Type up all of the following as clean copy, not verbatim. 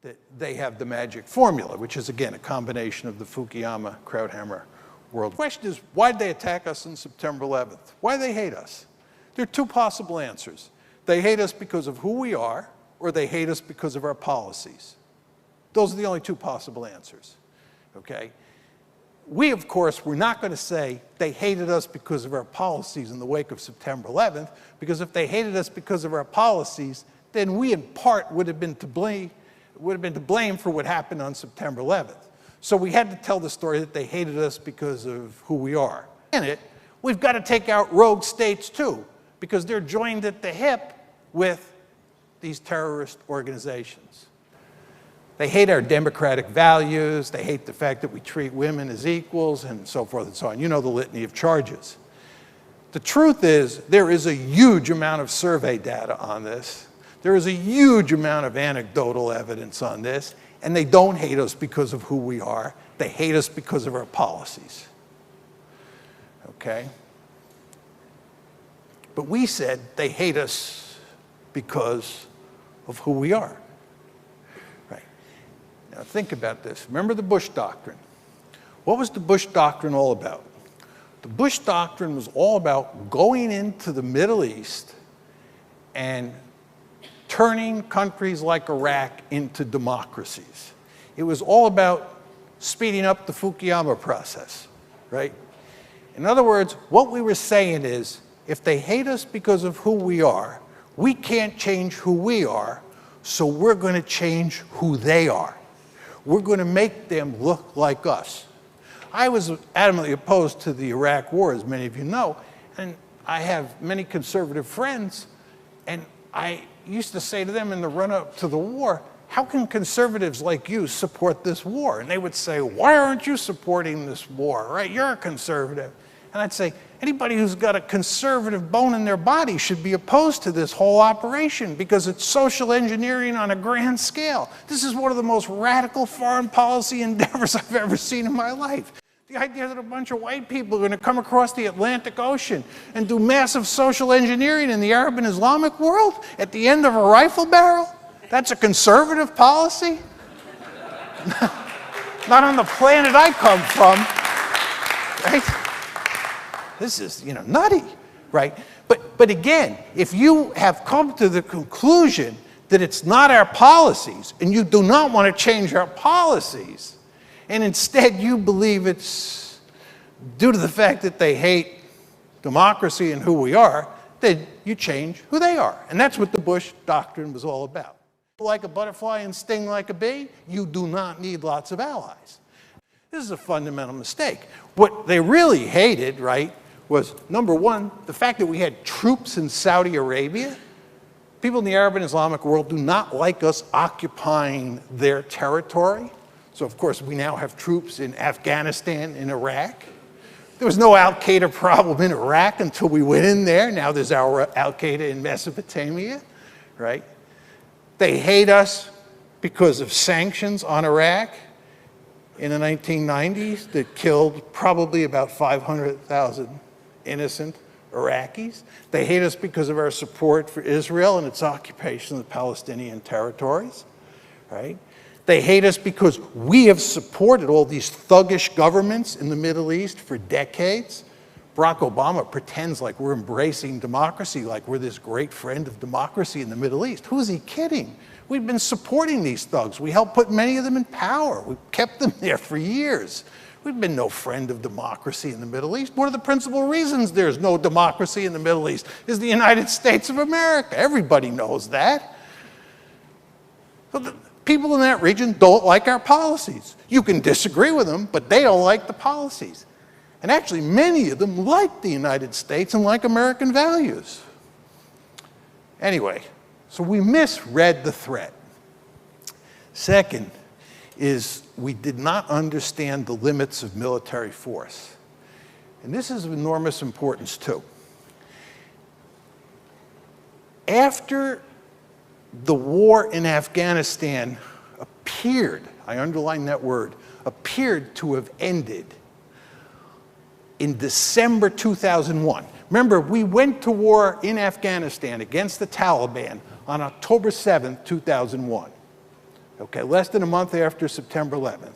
that they have the magic formula, which is, again, a combination of the Fukuyama-Krauthammer world. The question is, why did they attack us on September 11th? Why do they hate us? There are two possible answers. They hate us because of who we are, or they hate us because of our policies. Those are the only two possible answers, okay? We, of course, were not going to say they hated us because of our policies in the wake of September 11th, because if they hated us because of our policies, then we, in part, would have been to blame for what happened on September 11th. So we had to tell the story that they hated us because of who we are. In it, we've got to take out rogue states, too, because they're joined at the hip with these terrorist organizations. They hate our democratic values, they hate the fact that we treat women as equals, and so forth and so on. You know the litany of charges. The truth is, there is a huge amount of survey data on this. There is a huge amount of anecdotal evidence on this, and they don't hate us because of who we are. They hate us because of our policies. Okay? But we said they hate us because of who we are. Now think about this. Remember the Bush Doctrine. What was the Bush Doctrine all about? The Bush Doctrine was all about going into the Middle East and turning countries like Iraq into democracies. It was all about speeding up the Fukuyama process, right? In other words, what we were saying is, if they hate us because of who we are, we can't change who we are, so we're going to change who they are. We're going to make them look like us. I was adamantly opposed to the Iraq War, as many of you know, and I have many conservative friends, and I used to say to them in the run-up to the war, how can conservatives like you support this war? And they would say, why aren't you supporting this war, right? You're a conservative. And I'd say, anybody who's got a conservative bone in their body should be opposed to this whole operation because it's social engineering on a grand scale. This is one of the most radical foreign policy endeavors I've ever seen in my life. The idea that a bunch of white people are going to come across the Atlantic Ocean and do massive social engineering in the Arab and Islamic world at the end of a rifle barrel, that's a conservative policy? Not on the planet I come from, right? This is, nutty, right? But again, if you have come to the conclusion that it's not our policies, and you do not want to change our policies, and instead you believe it's due to the fact that they hate democracy and who we are, then you change who they are. And that's what the Bush Doctrine was all about. Like a butterfly and sting like a bee, you do not need lots of allies. This is a fundamental mistake. What they really hated, right, was, number one, the fact that we had troops in Saudi Arabia. People in the Arab and Islamic world do not like us occupying their territory. So, of course, we now have troops in Afghanistan and Iraq. There was no al-Qaeda problem in Iraq until we went in there. Now there's al-Qaeda in Mesopotamia, right? They hate us because of sanctions on Iraq in the 1990s that killed probably about 500,000 innocent Iraqis. They hate us because of our support for Israel and its occupation of the Palestinian territories, right? They hate us because we have supported all these thuggish governments in the Middle East for decades. Barack Obama pretends like we're embracing democracy, like we're this great friend of democracy in the Middle East. Who is he kidding? We've been supporting these thugs. We helped put many of them in power. We've kept them there for years. We've been no friend of democracy in the Middle East. One of the principal reasons there's no democracy in the Middle East is the United States of America. Everybody knows that. So the people in that region don't like our policies. You can disagree with them, but they don't like the policies. And actually, many of them like the United States and like American values. Anyway, so we misread the threat. Second is we did not understand the limits of military force. And this is of enormous importance, too. After the war in Afghanistan appeared, I underline that word, appeared to have ended in December 2001. Remember, we went to war in Afghanistan against the Taliban on October 7th, 2001. okay, less than a month after September 11th.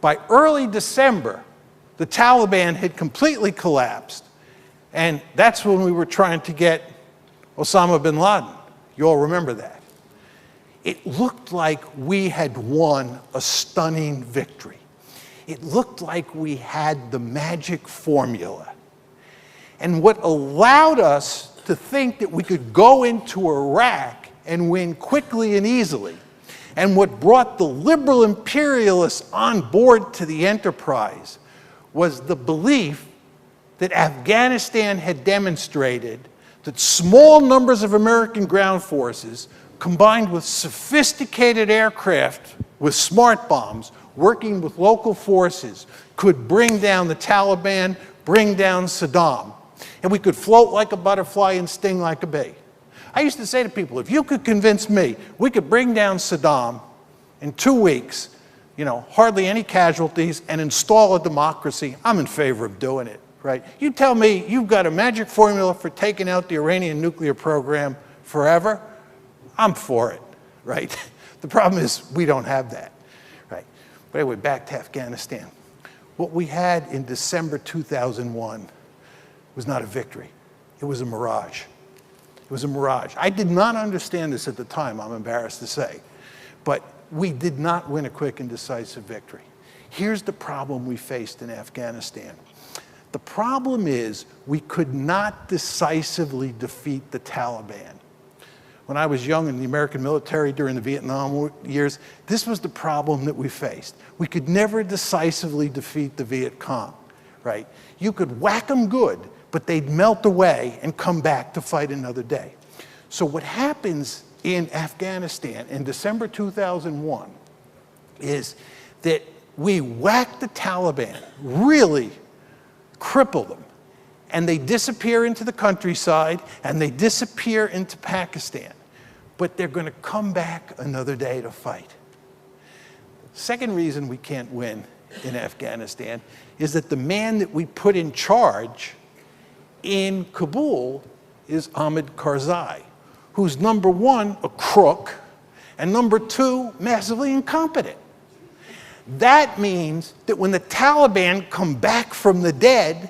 By early December, the Taliban had completely collapsed, and that's when we were trying to get Osama bin Laden. You all remember that. It looked like we had won a stunning victory. It looked like we had the magic formula. And what allowed us to think that we could go into Iraq and win quickly and easily, and what brought the liberal imperialists on board to the enterprise, was the belief that Afghanistan had demonstrated that small numbers of American ground forces, combined with sophisticated aircraft with smart bombs, working with local forces, could bring down the Taliban, bring down Saddam. And we could float like a butterfly and sting like a bee. I used to say to people, if you could convince me we could bring down Saddam in 2 weeks, you know, hardly any casualties, and install a democracy, I'm in favor of doing it, right? You tell me you've got a magic formula for taking out the Iranian nuclear program forever, I'm for it, right? The problem is we don't have that, right? But anyway, back to Afghanistan. What we had in December 2001 was not a victory. It was a mirage. It was a mirage. I did not understand this at the time, I'm embarrassed to say, but we did not win a quick and decisive victory. Here's the problem we faced in Afghanistan. The problem is we could not decisively defeat the Taliban. When I was young in the American military during the Vietnam years, this was the problem that we faced. We could never decisively defeat the Viet Cong, right? You could whack them good, but they'd melt away and come back to fight another day. So what happens in Afghanistan in December 2001 is that we whacked the Taliban, really crippled them, and they disappear into the countryside and they disappear into Pakistan. But they're going to come back another day to fight. Second reason we can't win in Afghanistan is that the man that we put in charge in Kabul is Ahmed Karzai, who's number one, a crook, and number two, massively incompetent. That means that when the Taliban come back from the dead,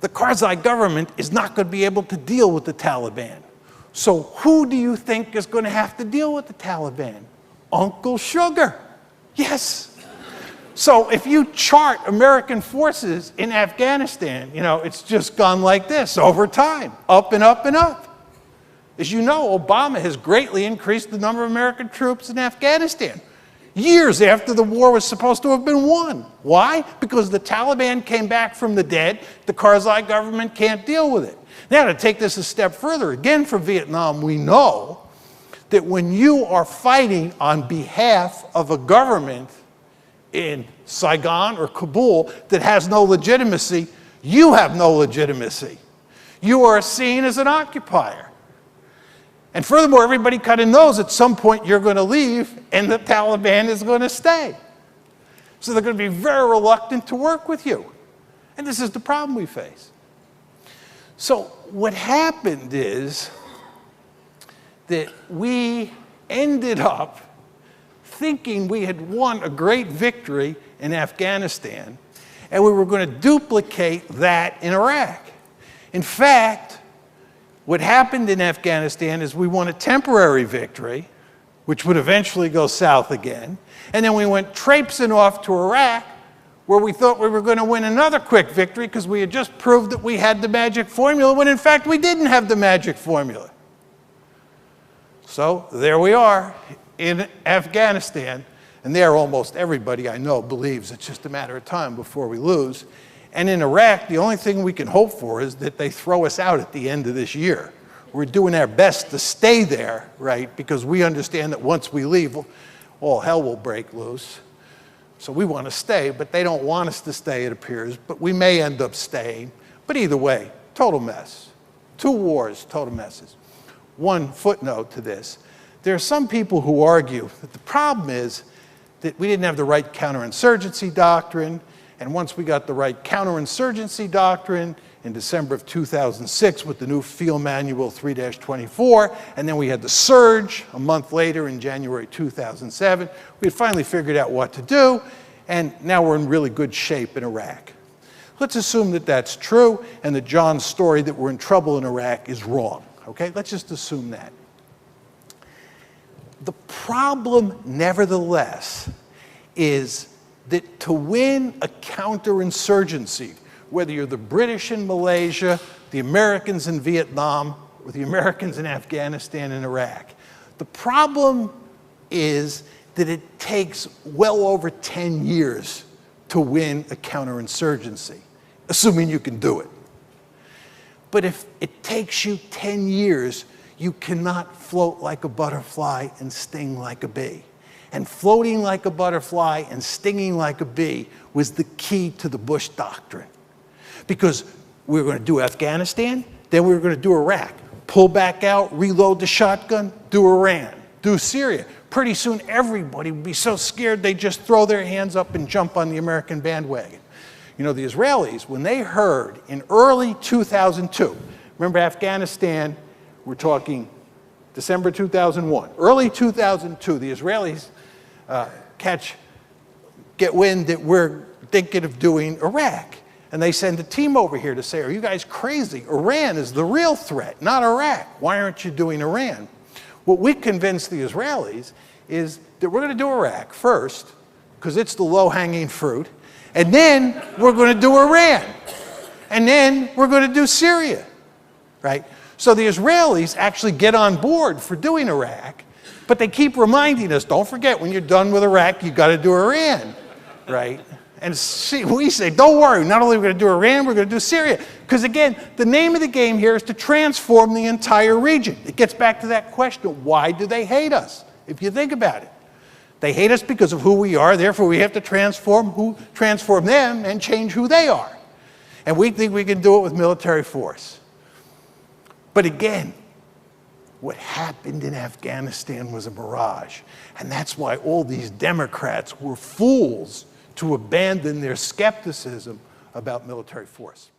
the Karzai government is not going to be able to deal with the Taliban. So who do you think is going to have to deal with the Taliban? Uncle Sugar. Yes. So if you chart American forces in Afghanistan, you know, it's just gone like this over time, up and up and up. As you know, Obama has greatly increased the number of American troops in Afghanistan, years after the war was supposed to have been won. Why? Because the Taliban came back from the dead, the Karzai government can't deal with it. Now, to take this a step further, again from Vietnam, we know that when you are fighting on behalf of a government in Saigon or Kabul that has no legitimacy, you have no legitimacy. You are seen as an occupier. And furthermore, everybody kind of knows at some point you're going to leave and the Taliban is going to stay. So they're going to be very reluctant to work with you. And this is the problem we face. So what happened is that we ended up thinking we had won a great victory in Afghanistan, and we were going to duplicate that in Iraq. In fact, what happened in Afghanistan is we won a temporary victory, which would eventually go south again, and then we went traipsing off to Iraq, where we thought we were going to win another quick victory because we had just proved that we had the magic formula, when in fact we didn't have the magic formula. So there we are in Afghanistan, and there almost everybody I know believes it's just a matter of time before we lose. And in Iraq, the only thing we can hope for is that they throw us out at the end of this year. We're doing our best to stay there, right, because we understand that once we leave, all hell will break loose. So we want to stay, but they don't want us to stay, it appears, but we may end up staying. But either way, total mess. 2 wars, total messes. One footnote to this. There are some people who argue that the problem is that we didn't have the right counterinsurgency doctrine, And once we got the right counterinsurgency doctrine in December of 2006 with the new Field Manual 3-24, and then we had the surge a month later in January 2007, we had finally figured out what to do, and now we're in really good shape in Iraq. Let's assume that that's true, and that John's story that we're in trouble in Iraq is wrong, okay? Let's just assume that. The problem, nevertheless, is that to win a counterinsurgency, whether you're the British in Malaysia, the Americans in Vietnam, or the Americans in Afghanistan and Iraq, the problem is that it takes well over 10 years to win a counterinsurgency, assuming you can do it. But if it takes you 10 years, you cannot float like a butterfly and sting like a bee. And floating like a butterfly and stinging like a bee was the key to the Bush doctrine. Because we were going to do Afghanistan, then we were going to do Iraq. Pull back out, reload the shotgun, do Iran, do Syria. Pretty soon everybody would be so scared they'd just throw their hands up and jump on the American bandwagon. You know, the Israelis, when they heard in early 2002, remember Afghanistan, we're talking December 2001. Early 2002, the Israelis get wind that we're thinking of doing Iraq. And they send a team over here to say, are you guys crazy? Iran is the real threat, not Iraq. Why aren't you doing Iran? What we convinced the Israelis is that we're going to do Iraq first, because it's the low-hanging fruit, and then we're going to do Iran. And then we're going to do Syria, right? So the Israelis actually get on board for doing Iraq, but they keep reminding us, don't forget, when you're done with Iraq, you've got to do Iran, right? And see, we say, don't worry, not only are we going to do Iran, we're going to do Syria. Because again, the name of the game here is to transform the entire region. It gets back to that question, why do they hate us? If you think about it. They hate us because of who we are, therefore we have to transform them and change who they are. And we think we can do it with military force. But again, what happened in Afghanistan was a mirage. And that's why all these Democrats were fools to abandon their skepticism about military force.